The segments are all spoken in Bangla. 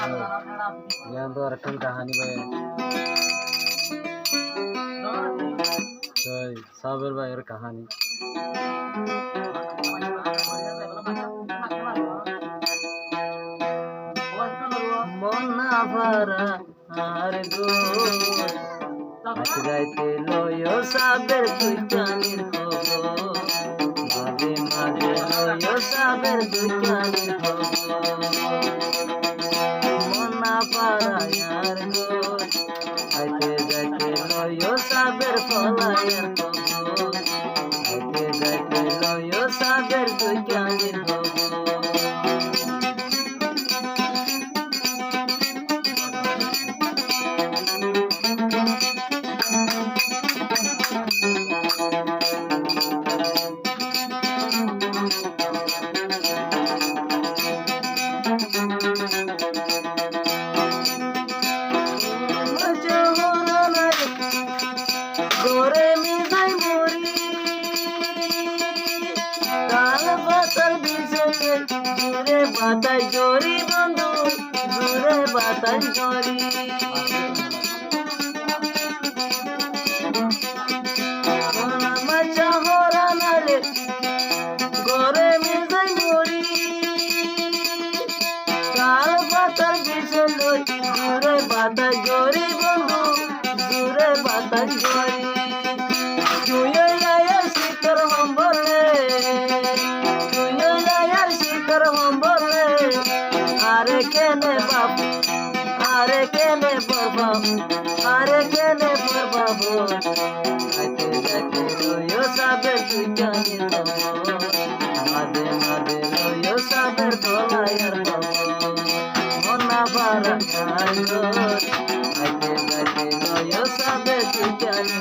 यहाँ तो अरकन कहानी भाई तो साबर भाई और कहानी मना भरा हार गो जाइते लयो साबर तुई कानिर खबर माঝে মাঝে লয় সাবের দুকানির খবর মনা পাড়ায়ার গো আইতে যাইতে লয় সাবের ফলায়ার খবর আইতে যাইতে লয় সাবের দুকানির খবর गोरे मिजाई मोरी काल बातार बिजले दूरे बाताई जोरी बंधु दूरे बाताई जोरी मचा होरा नाले गोरे मिजाई मोरी काल बातार बिजले दूरे बाताई जोरी बंधु दूरे बाताई जोरी আরে কেনে বাবু আরে কেনে বাবু আরে কেনে বাবু আইতে যাইতে লইও সাবের তুই জানি মাঝে মাঝে লইও সাবের দলায়ার বাবু মনা বারা আইতো আইতে যাইতে লইও সাবের তুই জানি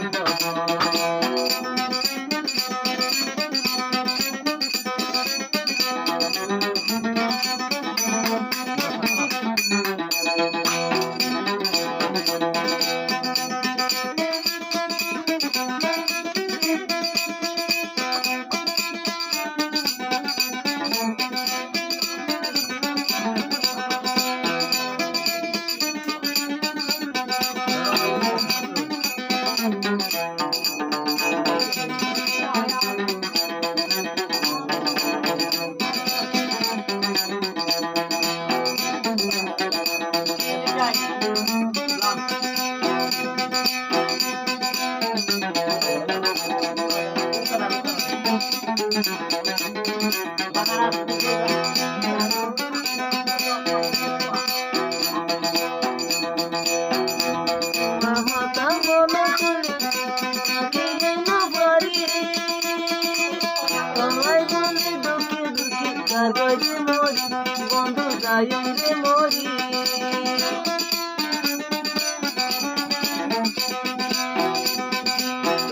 বন্ধু যাইম রে মরি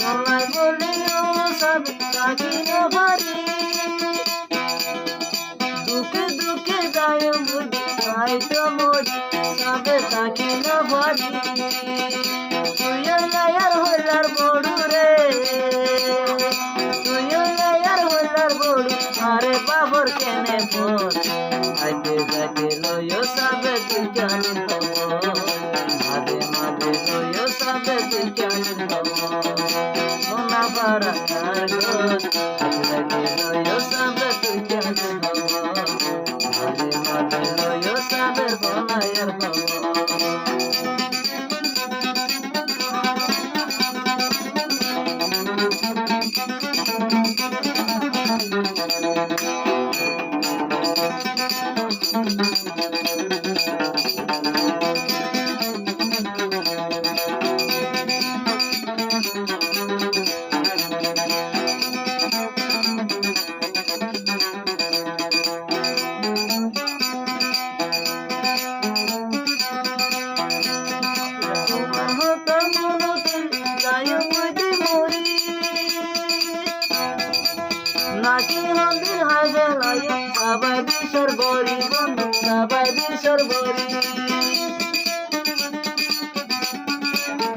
তোমায় বলি ও সব থাকি না বাড়ি দুঃখে দুঃখে যাইম বুঝি তাই তো মরি সবে থাকি না বাড়ি তুই লায়ার হইলার বড়ু রে তুই লায়ার হইলার বড়ু আরে বাবর কেনে পর আইতে যাইতে লইও সাবে তুই জানি খবর মাঝে মাঝে লইও সাবে তুই জানি খবর সোনা পাড়া তার ঘর আইতে লইও সাবে তুই জানি খবর মাঝে মাঝে লইও সাবে বনায়ার খবর নাকি মন্দির হাজে লাই সবাই বিশ্বর গরি বন্ধু সবাই বিশ্বর গরি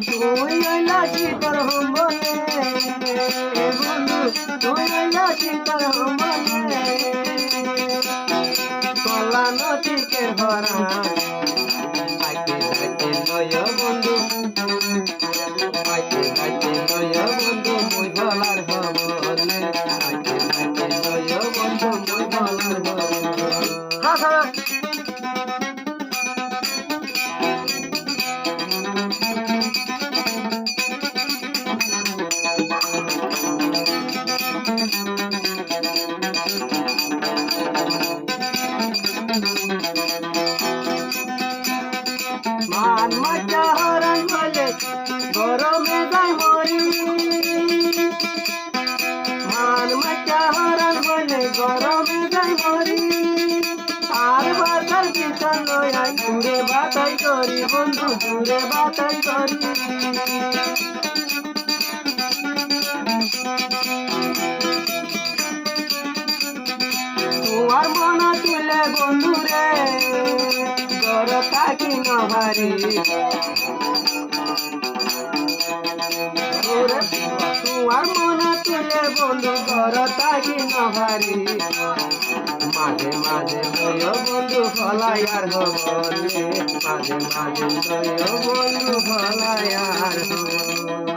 তুই লাচি কর বলে বন্ধু তুই লাচি কর বলে কলা নদীকে ভরা মান মাচা হরণ হলে গরমে যাই মরি মান মাচা হরণ হলে গরমে যাই মরি আর বাতার পিছন লয়াই দূরে বাতাই করি বন্ধু দূরে বাতাই করি তোমার মন তুলে বন্ধু রে গর থাকি নভারি তোমার মন তুলে বন্ধু গর থাকি নভারি মাঝে মাঝে লয় বন্ধু ফলাইয়ার হবলে মাঝে মাঝে লয় বন্ধু ফলাইয়ার হবলে